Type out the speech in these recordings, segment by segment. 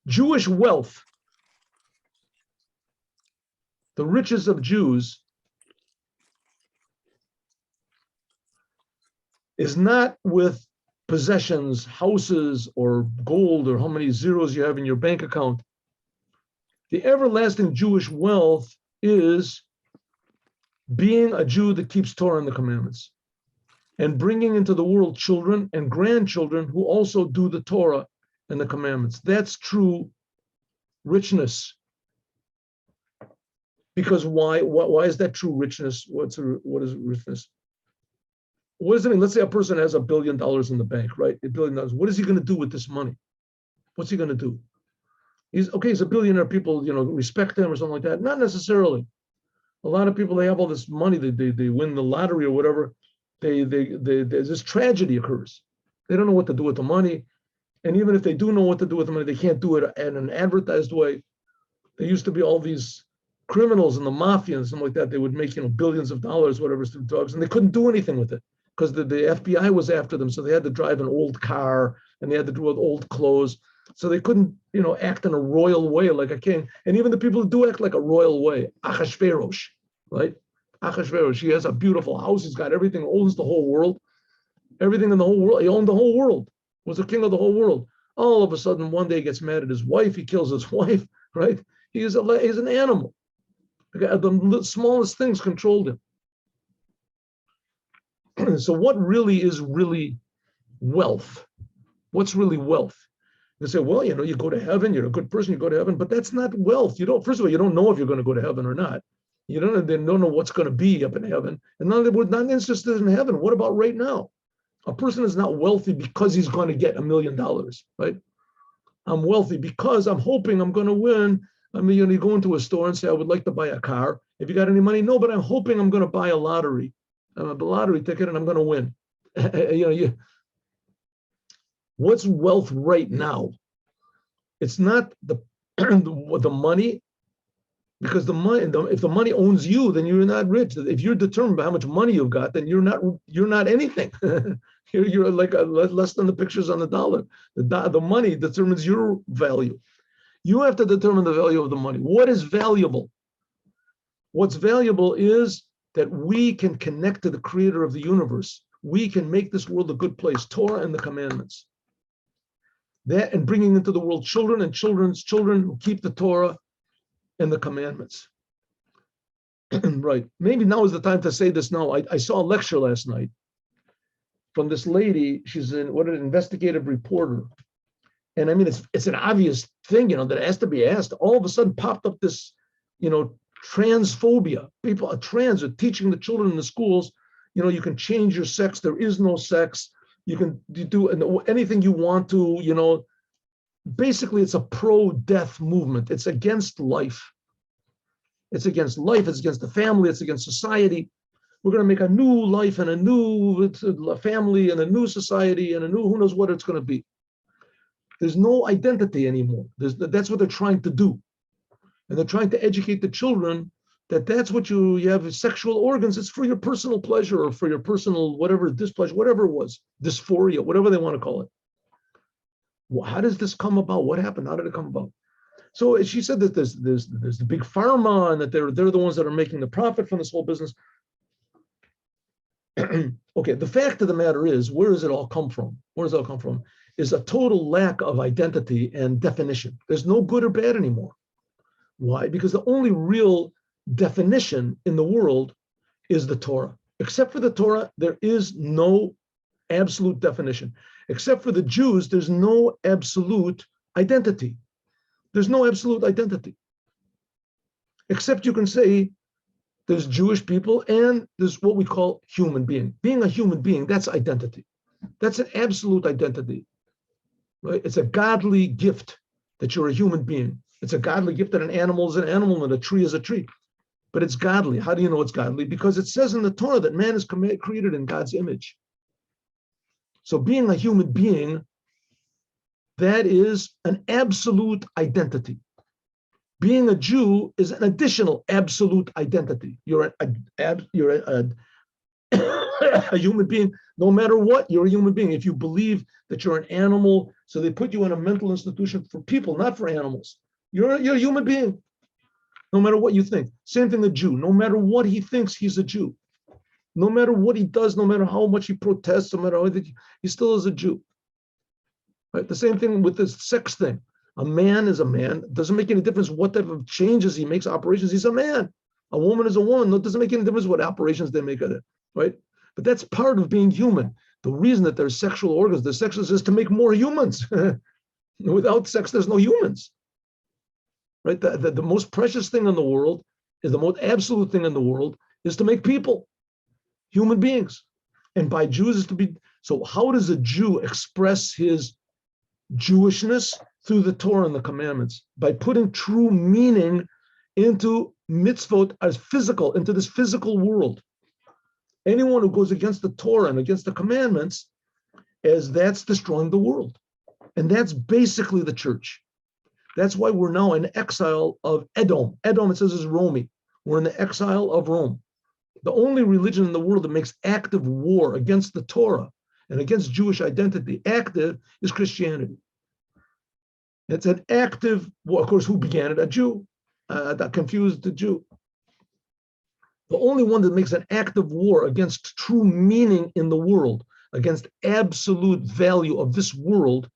Jewish wealth, the riches of Jews, is not with possessions, houses, or gold, or how many zeros you have in your bank account. The everlasting Jewish wealth is being a Jew that keeps Torah and the commandments, and bringing into the world children and grandchildren who also do the Torah and the commandments. That's true richness. Because why is that true richness? What is richness? What does it mean? Let's say a person has $1 billion in the bank, right? $1 billion. What is he going to do with this money? What's he going to do? He's a billionaire. People, respect him or something like that. Not necessarily. A lot of people, they have all this money. They win the lottery or whatever. There's this tragedy occurs. They don't know what to do with the money. And even if they do know what to do with the money, they can't do it in an advertised way. There used to be all these criminals and the mafia and something like that. They would make, billions of dollars, whatever, through drugs, and they couldn't do anything with it because the FBI was after them. So they had to drive an old car and they had to do with old clothes. So they couldn't, act in a royal way like a king. And even the people who do act like a royal way, Achashverosh, right? Achashverosh, he has a beautiful house. He's got everything, owns the whole world. Everything in the whole world. He owned the whole world, was the king of the whole world. All of a sudden, one day he gets mad at his wife. He kills his wife, right? He's an animal. The smallest things controlled him. So what really is wealth? What's really wealth? You say, well, you go to heaven, you're a good person, you go to heaven, but that's not wealth. First of all, you don't know if you're going to go to heaven or not. They don't know what's going to be up in heaven. And none of them were not interested in heaven. What about right now? A person is not wealthy because he's going to get $1 million, right? I'm wealthy because I'm hoping I'm going to win. I mean, you go into a store and say, I would like to buy a car. If you got any money, no, but I'm hoping I'm going to buy a lottery ticket and I'm going to win. What's wealth right now? It's not the money, because if the money owns you, then you're not rich. If you're determined by how much money you've got, then you're not anything. you're like less than the pictures on the dollar. The money determines your value. You have to determine the value of the money. What is valuable? What's valuable is that we can connect to the creator of the universe. We can make this world a good place, Torah and the commandments. That, and bringing into the world children and children's children who keep the Torah and the commandments. Right. Maybe now is the time to say this now. I saw a lecture last night from this lady. She's an investigative reporter. And I mean, it's an obvious thing, that has to be asked. All of a sudden popped up this, transphobia. People are trans are teaching the children in the schools, you can change your sex. There is no sex. You can do anything you want to, Basically, it's a pro-death movement. It's against life. It's against life. It's against the family. It's against society. We're going to make a new life and a new family and a new society and a new, who knows what it's going to be. There's no identity anymore. That's what they're trying to do. And they're trying to educate the children that that's what you have sexual organs. It's for your personal pleasure or for your personal whatever, displeasure, whatever it was, dysphoria, whatever they want to call it. Well, how does this come about? What happened? How did it come about? So she said that there's the big pharma and that they're the ones that are making the profit from this whole business. Okay, the fact of the matter is, where does it all come from? Where does it all come from? Is a total lack of identity and definition. There's no good or bad anymore. Why? Because the only real definition in the world is the Torah. Except for the Torah, there is no absolute definition. Except for the Jews, there's no absolute identity. There's no absolute identity. Except you can say there's Jewish people and there's what we call human being. Being a human being, that's identity. That's an absolute identity, right? It's a godly gift that you're a human being. It's a godly gift that an animal is an animal and a tree is a tree. But it's godly. How do you know it's godly? Because it says in the Torah that man is created in God's image. So being a human being, that is an absolute identity. Being a Jew is an additional absolute identity. You're a a human being, no matter what, you're a human being. If you believe that you're an animal, so they put you in a mental institution for people, not for animals. You're a human being, no matter what you think. Same thing, a Jew. No matter what he thinks, he's a Jew. No matter what he does, no matter how much he protests, no matter how he still is a Jew. Right? The same thing with this sex thing. A man is a man. It doesn't make any difference what type of changes he makes, operations. He's a man. A woman is a woman. It doesn't make any difference what operations they make of it, right? But that's part of being human. The reason that there's sexual organs, the sex is to make more humans. Without sex, there's no humans, right? The most precious thing in the world is the most absolute thing in the world is to make people, human beings. And by Jews is to be, so how does a Jew express his Jewishness? Through the Torah and the commandments, by putting true meaning into mitzvot as physical, into this physical world. Anyone who goes against the Torah and against the commandments, as that's destroying the world. And that's basically the church. That's why we're now in exile of Edom. Edom, it says, is Romi. We're in the exile of Rome. The only religion in the world that makes active war against the Torah and against Jewish identity, active, is Christianity. It's an active war. Of course, who began it? A Jew, that confused the Jew. The only one that makes an active war against true meaning in the world, against absolute value of this world,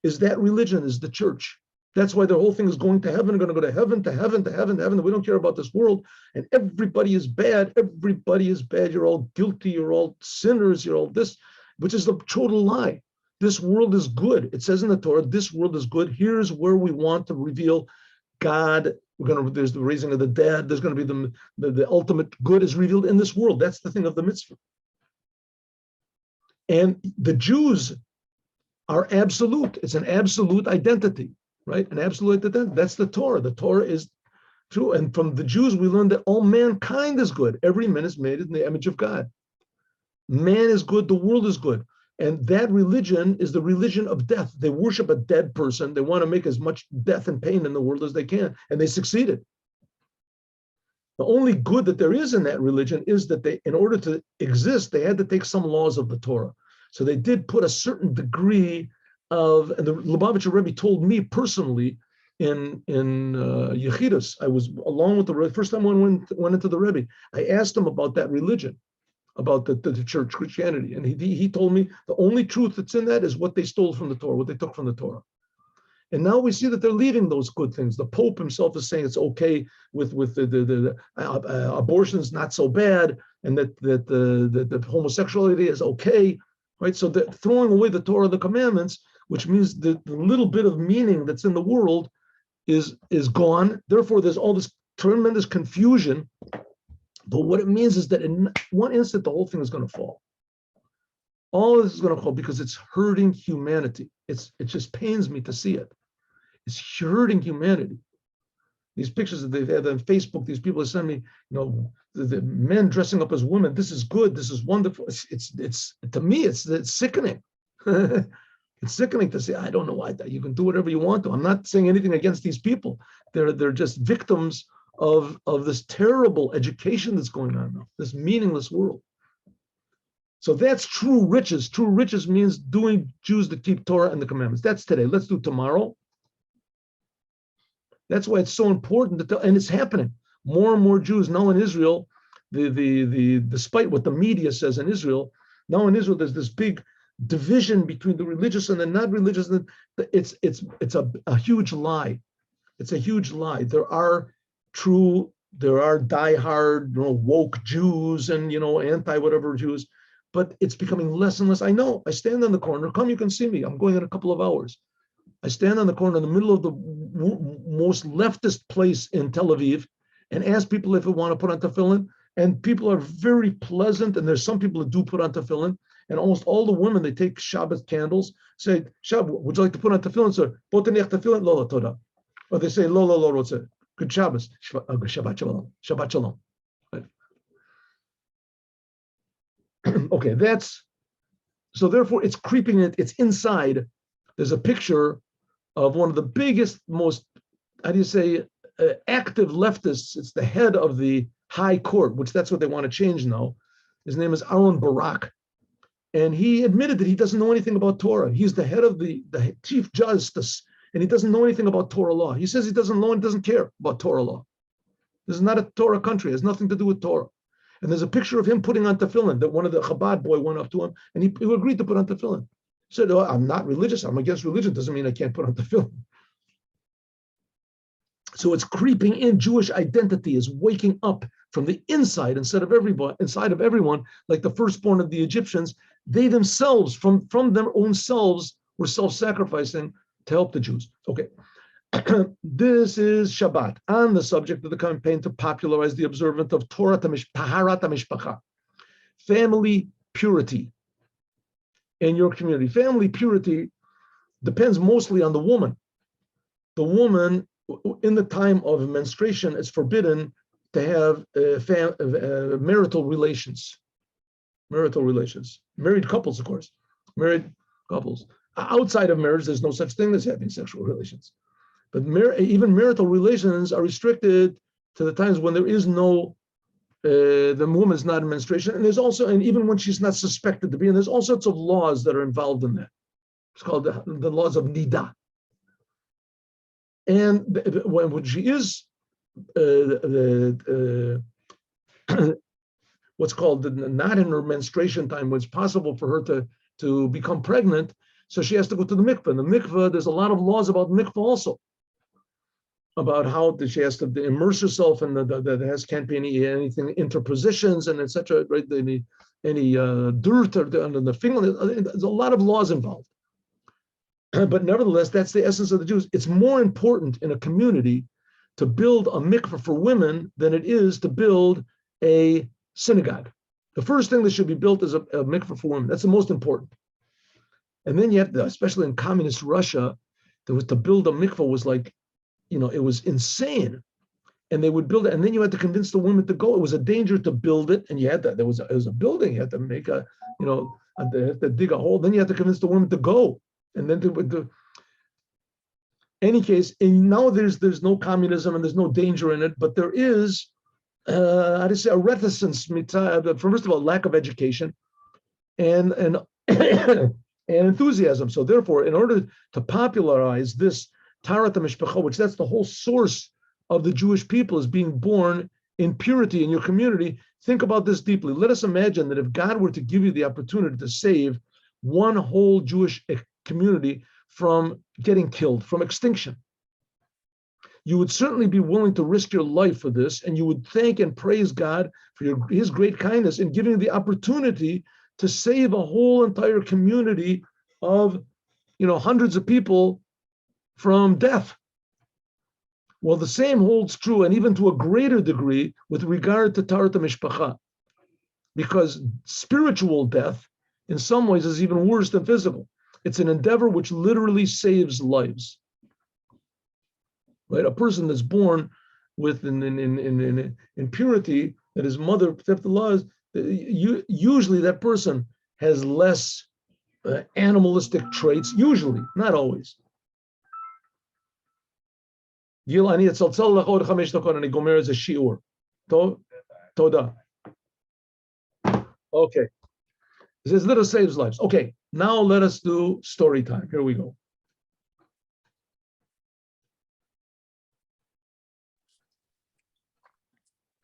is that religion, is the church. That's why the whole thing is going to heaven, going to go to heaven, to heaven, to heaven, to heaven. We don't care about this world. And everybody is bad. Everybody is bad. You're all guilty. You're all sinners. You're all this, which is a total lie. This world is good. It says in the Torah, this world is good. Here's where we want to reveal God. There's the raising of the dead. There's going to be the ultimate good is revealed in this world. That's the thing of the mitzvah. And the Jews are absolute. It's an absolute identity, right? An absolute identity. That's the Torah. The Torah is true. And from the Jews, we learn that all mankind is good. Every man is made in the image of God. Man is good. The world is good. And that religion is the religion of death. They worship a dead person. They want to make as much death and pain in the world as they can. And they succeeded. The only good that there is in that religion is that they, in order to exist, they had to take some laws of the Torah. So they did put a certain degree of, and the Lubavitcher Rebbe told me personally in Yechidus, I was along with the Rebbe, first time I went into the Rebbe, I asked him about that religion, about the church, Christianity. And he told me the only truth that's in that is what they stole from the Torah, what they took from the Torah. And now we see that they're leaving those good things. The Pope himself is saying it's okay with the abortion's not so bad, and that the homosexuality is okay, right? So they're throwing away the Torah, the commandments, which means the little bit of meaning that's in the world is gone. Therefore, there's all this tremendous confusion. But what it means is that in one instant, the whole thing is going to fall. All of this is going to fall because it's hurting humanity. It just pains me to see it. It's hurting humanity. These pictures that they've had on Facebook, these people send me, the men dressing up as women. This is good. This is wonderful. It's to me, it's sickening. It's sickening to say, I don't know why you can do whatever you want to. I'm not saying anything against these people. They're just victims of this terrible education that's going on now, this meaningless world. So that's true riches. True riches means doing Jews that keep Torah and the commandments. That's today. Let's do tomorrow. That's why it's so important and it's happening. More and more Jews now in Israel, despite what the media says in Israel, now in Israel there's this big division between the religious and the not religious. It's a huge lie. It's a huge lie. There are diehard, woke Jews and anti-whatever Jews, but it's becoming less and less. I know. I stand on the corner. Come, you can see me. I'm going in a couple of hours. I stand on the corner in the middle of the most leftist place in Tel Aviv and ask people if they want to put on tefillin. And people are very pleasant. And there's some people that do put on tefillin. And almost all the women, they take Shabbat candles, say, Shabbat, would you like to put on tefillin, sir? Tefillin, lo, toda. Or they say, lo, rotzeh. Good Shabbos. Shabbat shalom. Shabbat shalom. Right. Okay, so therefore it's creeping in, it's inside. There's a picture of one of the biggest, most, active leftists. It's the head of the high court, which that's what they want to change now. His name is Aaron Barak. And he admitted that he doesn't know anything about Torah. He's the head of the chief justice, and he doesn't know anything about Torah law. He says he doesn't know and doesn't care about Torah law. This is not a Torah country. It has nothing to do with Torah. And there's a picture of him putting on tefillin that one of the Chabad boy went up to him, and he agreed to put on tefillin. He said, oh, I'm not religious. I'm against religion. Doesn't mean I can't put on tefillin. So it's creeping in. Jewish identity is waking up from the inside inside of everyone, like the firstborn of the Egyptians. They themselves, from their own selves, were self-sacrificing to help the Jews. Okay. This is Shabbat, on the subject of the campaign to popularize the observance of Torah Taharat HaMishpacha, family purity in your community. Family purity depends mostly on the woman. The woman, in the time of menstruation, is forbidden to have marital relations. Married couples, of course. Married couples. Outside of marriage, there's no such thing as having sexual relations. But even marital relations are restricted to the times when there is no, the woman's not in menstruation. And there's also, and even when she's not suspected to be, and there's all sorts of laws that are involved in that. It's called the laws of Nida. And when she is what's called not in her menstruation time, when it's possible for her to become pregnant, so she has to go to the mikveh. And the mikveh, there's a lot of laws about mikveh also, about how she has to immerse herself in there can't be anything interpositions and etc. Right? Any dirt or under the finger. There's a lot of laws involved. But nevertheless, that's the essence of the Jews. It's more important in a community to build a mikveh for women than it is to build a synagogue. The first thing that should be built is a mikveh for women. That's the most important. And then you have to, especially in communist Russia, there was to build a mikveh was like, it was insane. And they would build it, and then you had to convince the women to go. It was a danger to build it, and you had that. It was a building. You had to make they had to dig a hole. Then you had to convince the women to go. And then any case, and now there's no communism and there's no danger in it, but there is a reticence, first of all, lack of education and and enthusiasm. So therefore, in order to popularize this Taharat HaMishpacha, which that's the whole source of the Jewish people, is being born in purity in your community, think about this deeply. Let us imagine that if God were to give you the opportunity to save one whole Jewish community from getting killed, from extinction, you would certainly be willing to risk your life for this, and you would thank and praise God for his great kindness in giving you the opportunity to save a whole entire community of hundreds of people from death. Well, the same holds true, and even to a greater degree, with regard to Taharat HaMishpacha, because spiritual death in some ways is even worse than physical. It's an endeavor which literally saves lives. Right? A person that's born with in purity, that his mother kept the laws, usually that person has less animalistic traits, usually, not always. Gil, אני אצלצל לך עוד 5 דקות, אני גומר איזה שיעור. טוב? תודה. Okay. It says, let us save lives. Okay, now let us do story time. Here we go.